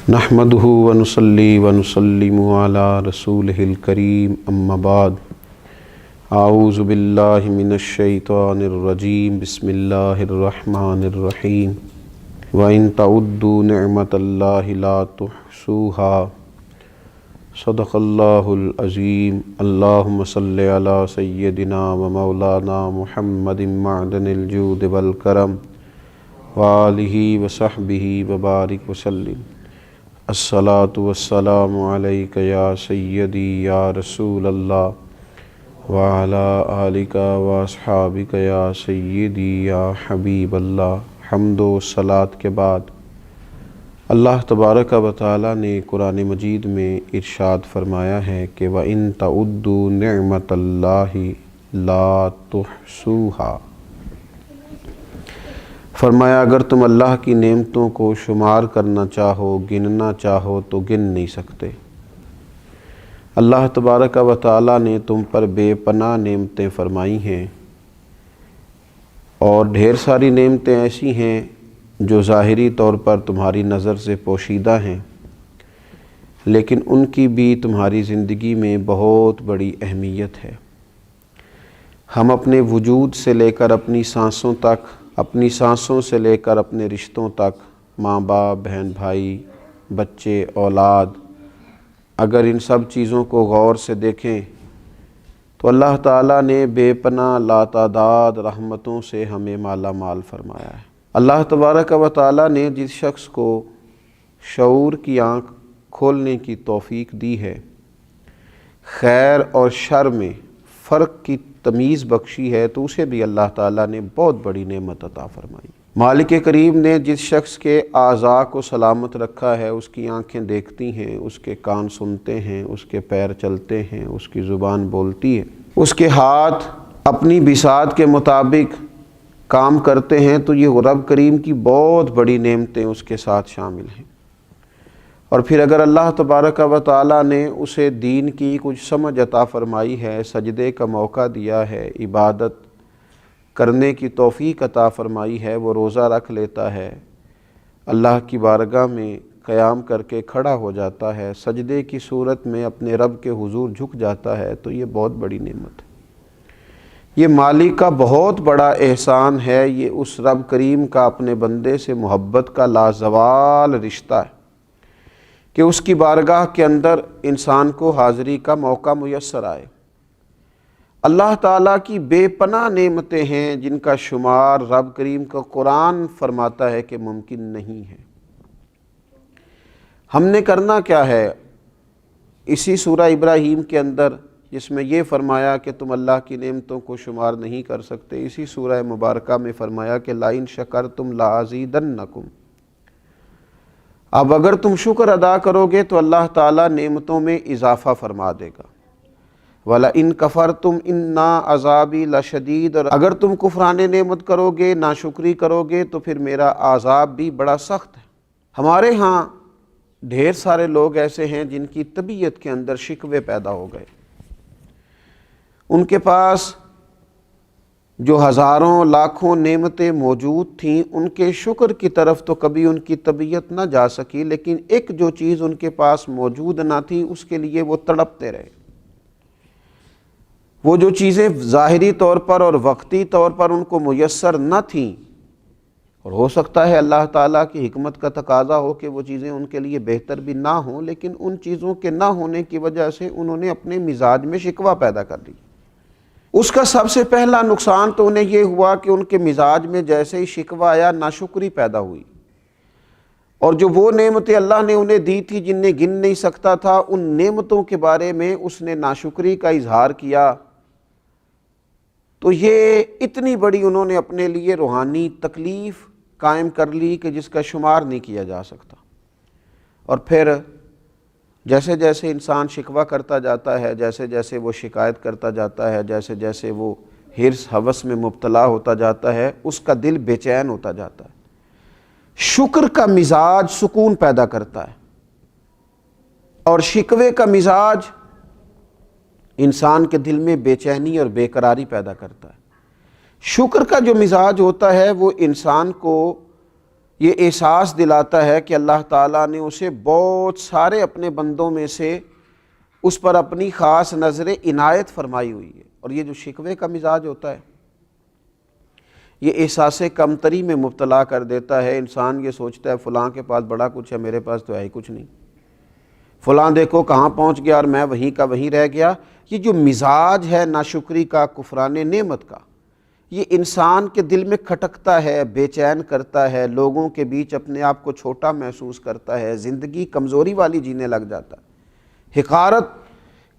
نحمدہ ونصلی ونسلم علی رسولہ الکریم اما بعد اعوذ باللہ من الشیطان الرجیم بسم اللہ الرحمن الرحیم وَإِن تَعُدُّوا نِعْمَةَ اللَّهِ لَا تُحْصُوهَا صدق اللہ العظیم اللہم صلی علی سیدنا و مولانا محمد معدن الجود والکرم وآلہ وصحبہ وبارک وسلم الصلاۃ والسلام علیک یا سیدی یا رسول اللہ وعلی آلک واصحابک یا سیدی یا حبیب اللہ۔ حمد و صلاۃ کے بعد اللہ تبارک و تعالی نے قرآن مجید میں ارشاد فرمایا ہے کہ وَإِن تَعُدُّوا نِعْمَةَ اللَّهِ لَا تُحْصُوهَا، فرمایا اگر تم اللہ کی نعمتوں کو شمار کرنا چاہو، گننا چاہو تو گن نہیں سکتے۔ اللہ تبارک و تعالی نے تم پر بے پناہ نعمتیں فرمائی ہیں، اور ڈھیر ساری نعمتیں ایسی ہیں جو ظاہری طور پر تمہاری نظر سے پوشیدہ ہیں، لیکن ان کی بھی تمہاری زندگی میں بہت بڑی اہمیت ہے۔ ہم اپنے وجود سے لے کر اپنی سانسوں تک، اپنی سانسوں سے لے کر اپنے رشتوں تک، ماں باپ، بہن بھائی، بچے، اولاد، اگر ان سب چیزوں کو غور سے دیکھیں تو اللہ تعالیٰ نے بے پناہ لاتعداد رحمتوں سے ہمیں مالا مال فرمایا ہے۔ اللہ تبارک و تعالیٰ نے جس شخص کو شعور کی آنکھ کھولنے کی توفیق دی ہے، خیر اور شر میں فرق کی تمیز بخشی ہے، تو اسے بھی اللہ تعالیٰ نے بہت بڑی نعمت عطا فرمائی۔ مالک کریم نے جس شخص کے اعضاء کو سلامت رکھا ہے، اس کی آنکھیں دیکھتی ہیں، اس کے کان سنتے ہیں، اس کے پیر چلتے ہیں، اس کی زبان بولتی ہے، اس کے ہاتھ اپنی بساط کے مطابق کام کرتے ہیں، تو یہ رب کریم کی بہت بڑی نعمتیں اس کے ساتھ شامل ہیں۔ اور پھر اگر اللہ تبارک و تعالیٰ نے اسے دین کی کچھ سمجھ عطا فرمائی ہے، سجدے کا موقع دیا ہے، عبادت کرنے کی توفیق عطا فرمائی ہے، وہ روزہ رکھ لیتا ہے، اللہ کی بارگاہ میں قیام کر کے کھڑا ہو جاتا ہے، سجدے کی صورت میں اپنے رب کے حضور جھک جاتا ہے، تو یہ بہت بڑی نعمت ہے۔ یہ مالک کا بہت بڑا احسان ہے، یہ اس رب کریم کا اپنے بندے سے محبت کا لازوال رشتہ ہے کہ اس کی بارگاہ کے اندر انسان کو حاضری کا موقع میسر آئے۔ اللہ تعالیٰ کی بے پناہ نعمتیں ہیں جن کا شمار رب کریم کا قرآن فرماتا ہے کہ ممکن نہیں ہے۔ ہم نے کرنا کیا ہے؟ اسی سورہ ابراہیم کے اندر جس میں یہ فرمایا کہ تم اللہ کی نعمتوں کو شمار نہیں کر سکتے، اسی سورہ مبارکہ میں فرمایا کہ لَإِن شَكَرْتُمْ لَأَزِيدَنَّكُمْ، اب اگر تم شکر ادا کرو گے تو اللہ تعالیٰ نعمتوں میں اضافہ فرما دے گا۔ وَلَئِن كَفَرْتُمْ إِنَّ عَذَابِي لَشَدِيدٌ، اور اگر تم کفران نعمت کرو گے، ناشکری کرو گے، تو پھر میرا عذاب بھی بڑا سخت ہے۔ ہمارے ہاں ڈھیر سارے لوگ ایسے ہیں جن کی طبیعت کے اندر شکوے پیدا ہو گئے، ان کے پاس جو ہزاروں لاکھوں نعمتیں موجود تھیں، ان کے شکر کی طرف تو کبھی ان کی طبیعت نہ جا سکی، لیکن ایک جو چیز ان کے پاس موجود نہ تھی اس کے لیے وہ تڑپتے رہے۔ وہ جو چیزیں ظاہری طور پر اور وقتی طور پر ان کو میسر نہ تھیں، اور ہو سکتا ہے اللہ تعالیٰ کی حکمت کا تقاضا ہو کہ وہ چیزیں ان کے لیے بہتر بھی نہ ہوں، لیکن ان چیزوں کے نہ ہونے کی وجہ سے انہوں نے اپنے مزاج میں شکوہ پیدا کر دی۔ اس کا سب سے پہلا نقصان تو انہیں یہ ہوا کہ ان کے مزاج میں جیسے ہی شکوہ آیا، ناشکری پیدا ہوئی، اور جو وہ نعمتیں اللہ نے انہیں دی تھی جنہیں گن نہیں سکتا تھا، ان نعمتوں کے بارے میں اس نے ناشکری کا اظہار کیا، تو یہ اتنی بڑی انہوں نے اپنے لیے روحانی تکلیف قائم کر لی کہ جس کا شمار نہیں کیا جا سکتا۔ اور پھر جیسے جیسے انسان شکوہ کرتا جاتا ہے، جیسے جیسے وہ شکایت کرتا جاتا ہے، جیسے جیسے وہ حرص ہوس میں مبتلا ہوتا جاتا ہے، اس کا دل بے چین ہوتا جاتا ہے۔ شکر کا مزاج سکون پیدا کرتا ہے، اور شکوے کا مزاج انسان کے دل میں بے چینی اور بے قراری پیدا کرتا ہے۔ شکر کا جو مزاج ہوتا ہے وہ انسان کو یہ احساس دلاتا ہے کہ اللہ تعالیٰ نے اسے بہت سارے اپنے بندوں میں سے اس پر اپنی خاص نظر عنایت فرمائی ہوئی ہے۔ اور یہ جو شکوے کا مزاج ہوتا ہے یہ احساس کمتری میں مبتلا کر دیتا ہے۔ انسان یہ سوچتا ہے فلاں کے پاس بڑا کچھ ہے، میرے پاس تو ہے ہی کچھ نہیں، فلاں دیکھو کہاں پہنچ گیا اور میں وہیں کا وہیں رہ گیا۔ یہ جو مزاج ہے ناشکری کا، کفران نعمت کا، یہ انسان کے دل میں کھٹکتا ہے، بے چین کرتا ہے، لوگوں کے بیچ اپنے آپ کو چھوٹا محسوس کرتا ہے، زندگی کمزوری والی جینے لگ جاتا ہے، حقارت